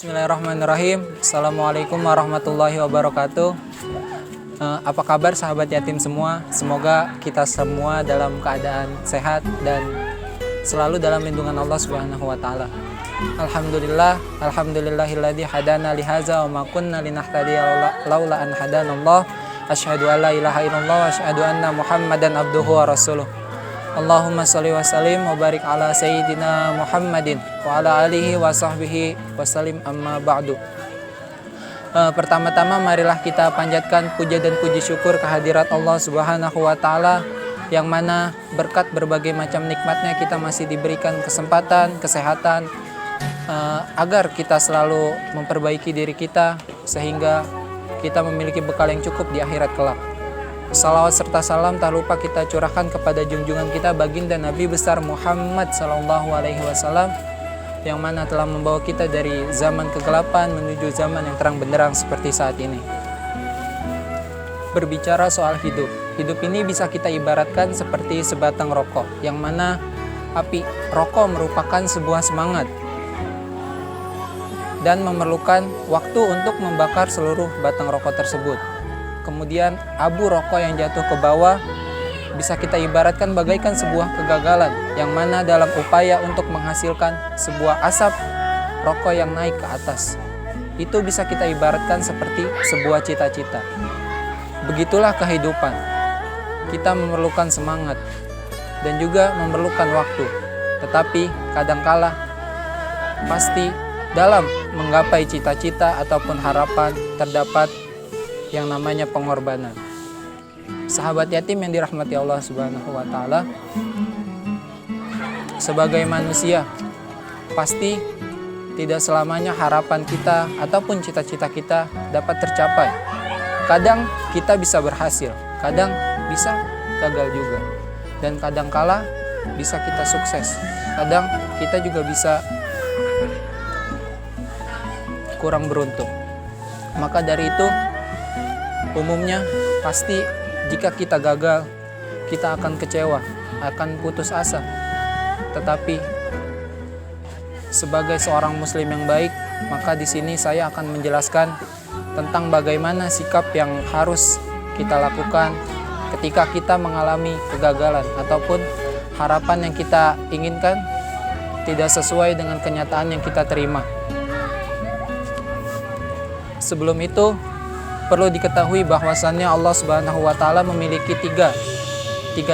Bismillahirrahmanirrahim. Assalamualaikum warahmatullahi wabarakatuh. Apa kabar sahabat yatim semua? Semoga kita semua dalam keadaan sehat dan selalu dalam lindungan Allah Subhanahu wa taala. Alhamdulillahilladzi hadana lihaza wa ma kunna linahtadiya laula an hadanallah. Asyhadu an la ilaha illallah wa asyhadu anna Muhammadan abduhu wa rasuluh. Allahumma sholli wa sallim wa barik ala sayyidina Muhammadin wa ala alihi wa sahbihi wa sallim, amma ba'du. Pertama-tama marilah kita panjatkan puja dan puji syukur kehadirat Allah Subhanahu wa taala yang mana berkat berbagai macam nikmatnya kita masih diberikan kesempatan, kesehatan, agar kita selalu memperbaiki diri kita sehingga kita memiliki bekal yang cukup di akhirat kelak. Salawat serta salam tak lupa kita curahkan kepada junjungan kita baginda Nabi besar Muhammad sallallahu alaihi wasallam yang mana telah membawa kita dari zaman kegelapan menuju zaman yang terang benderang seperti saat ini. Berbicara soal hidup, hidup ini bisa kita ibaratkan seperti sebatang rokok yang mana api rokok merupakan sebuah semangat dan memerlukan waktu untuk membakar seluruh batang rokok tersebut. Kemudian abu rokok yang jatuh ke bawah bisa kita ibaratkan bagaikan sebuah kegagalan yang mana dalam upaya untuk menghasilkan sebuah asap rokok yang naik ke atas. Itu bisa kita ibaratkan seperti sebuah cita-cita. Begitulah kehidupan. Kita memerlukan semangat dan juga memerlukan waktu. Tetapi kadangkala pasti dalam menggapai cita-cita ataupun harapan terdapat yang namanya pengorbanan. Sahabat yatim yang dirahmati Allah Subhanahu wa taala, sebagai manusia pasti tidak selamanya harapan kita ataupun cita-cita kita dapat tercapai. Kadang kita bisa berhasil, kadang bisa gagal juga. Dan kadangkala bisa kita sukses, kadang kita juga bisa kurang beruntung. Maka dari itu umumnya pasti jika kita gagal, kita akan kecewa, akan putus asa. Tetapi sebagai seorang muslim yang baik, maka di sini saya akan menjelaskan tentang bagaimana sikap yang harus kita lakukan ketika kita mengalami kegagalan ataupun harapan yang kita inginkan tidak sesuai dengan kenyataan yang kita terima. Sebelum itu, perlu diketahui bahwasannya Allah Subhanahu wa taala memiliki tiga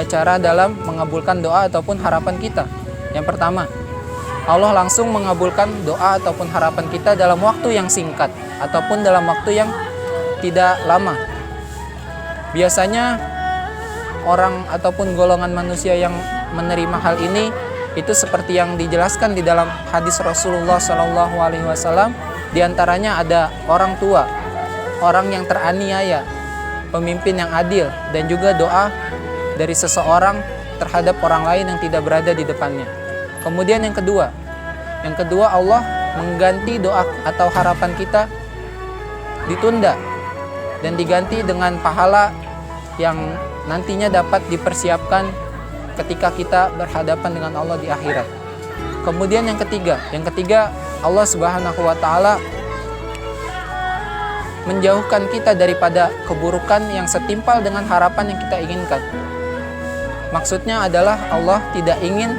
cara dalam mengabulkan doa ataupun harapan kita. Yang pertama, Allah langsung mengabulkan doa ataupun harapan kita dalam waktu yang singkat ataupun dalam waktu yang tidak lama. Biasanya orang ataupun golongan manusia yang menerima hal ini itu seperti yang dijelaskan di dalam hadis Rasulullah Shallallahu alaihi wasallam, di antaranya ada orang tua, orang yang teraniaya, pemimpin yang adil, dan juga doa dari seseorang terhadap orang lain yang tidak berada di depannya. Kemudian yang kedua Allah mengganti doa atau harapan kita ditunda dan diganti dengan pahala yang nantinya dapat dipersiapkan ketika kita berhadapan dengan Allah di akhirat. Kemudian yang ketiga Allah Subhanahu wa taala menjauhkan kita daripada keburukan yang setimpal dengan harapan yang kita inginkan. Maksudnya adalah Allah tidak ingin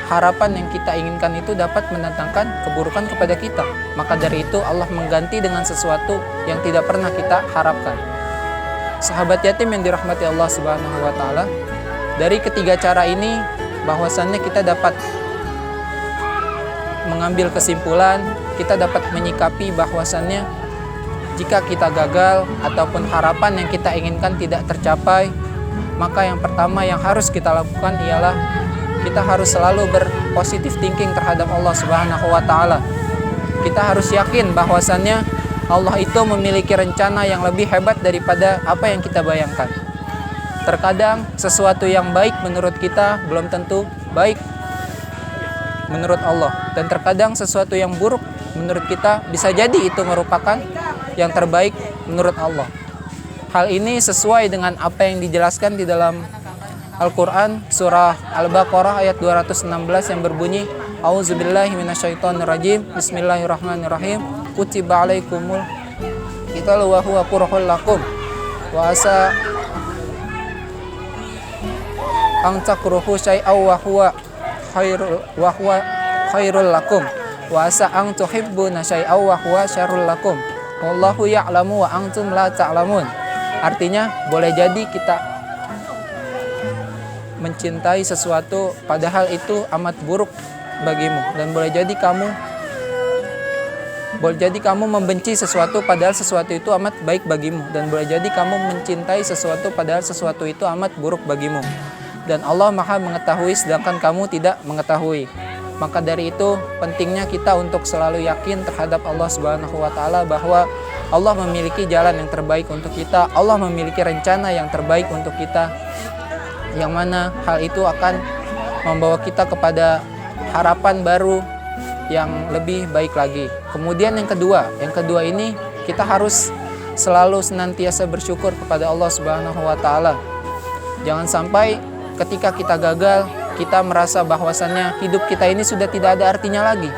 harapan yang kita inginkan itu dapat mendatangkan keburukan kepada kita. Maka dari itu Allah mengganti dengan sesuatu yang tidak pernah kita harapkan. Sahabat yatim yang dirahmati Allah Subhanahu wa taala, dari ketiga cara ini bahwasannya kita dapat mengambil kesimpulan, kita dapat menyikapi bahwasannya jika kita gagal ataupun harapan yang kita inginkan tidak tercapai, maka yang pertama yang harus kita lakukan ialah kita harus selalu berpositif thinking terhadap Allah Subhanahu wa taala. Kita harus yakin bahwasannya Allah itu memiliki rencana yang lebih hebat daripada apa yang kita bayangkan. Terkadang sesuatu yang baik menurut kita belum tentu baik menurut Allah, dan terkadang sesuatu yang buruk menurut kita bisa jadi itu merupakan yang terbaik menurut Allah. Hal ini sesuai dengan apa yang dijelaskan di dalam Al-Quran surah Al-Baqarah ayat 216 yang berbunyi, A'udzubillahi minasyaitonirrajim. Bismillahirrahmanirrahim. Kutiba alaikumul qitalu wa huwa kurhul lakum wa asa ang takruhu syai'aw wa huwa khairul lakum wa asa ang tuhibbuna syai'aw wa huwa syarrul lakum wallahu ya'lamu wa antum la ta'lamun. Artinya, boleh jadi kita mencintai sesuatu padahal itu amat buruk bagimu, dan boleh jadi kamu membenci sesuatu padahal sesuatu itu amat baik bagimu, dan boleh jadi kamu mencintai sesuatu padahal sesuatu itu amat buruk bagimu. Dan Allah Maha mengetahui sedangkan kamu tidak mengetahui. Maka dari itu pentingnya kita untuk selalu yakin terhadap Allah Subhanahu wa taala bahwa Allah memiliki jalan yang terbaik untuk kita, Allah memiliki rencana yang terbaik untuk kita, yang mana hal itu akan membawa kita kepada harapan baru yang lebih baik lagi. Kemudian yang kedua ini kita harus selalu senantiasa bersyukur kepada Allah Subhanahu wa taala. Jangan sampai ketika kita gagal, kita merasa bahwasannya hidup kita ini sudah tidak ada artinya lagi.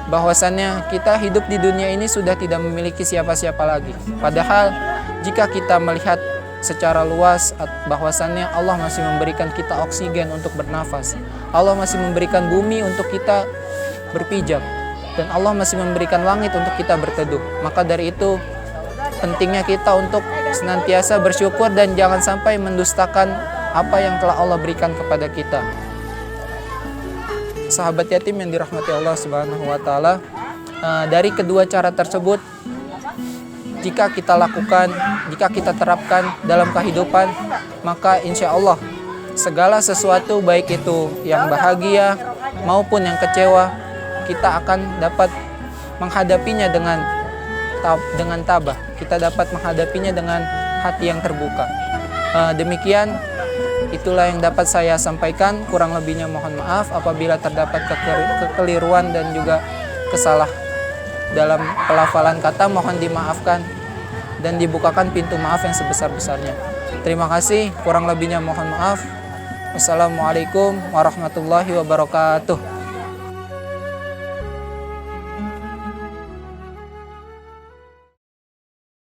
Bahwasannya kita hidup di dunia ini sudah tidak memiliki siapa-siapa lagi. Padahal jika kita melihat secara luas bahwasannya Allah masih memberikan kita oksigen untuk bernafas, Allah masih memberikan bumi untuk kita berpijak, dan Allah masih memberikan langit untuk kita berteduh. Maka dari itu pentingnya kita untuk senantiasa bersyukur dan jangan sampai mendustakan apa yang telah Allah berikan kepada kita. Sahabat yatim yang dirahmati Allah Subhanahu wa taala, dari kedua cara tersebut jika kita lakukan, jika kita terapkan dalam kehidupan, maka insya Allah segala sesuatu baik itu yang bahagia maupun yang kecewa, kita akan dapat menghadapinya dengan tabah. Kita dapat menghadapinya dengan hati yang terbuka. Demikian, itulah yang dapat saya sampaikan. Kurang lebihnya mohon maaf apabila terdapat kekeliruan dan juga kesalah dalam pelafalan kata, mohon dimaafkan dan dibukakan pintu maaf yang sebesar-besarnya. Terima kasih, kurang lebihnya mohon maaf. Wassalamualaikum warahmatullahi wabarakatuh.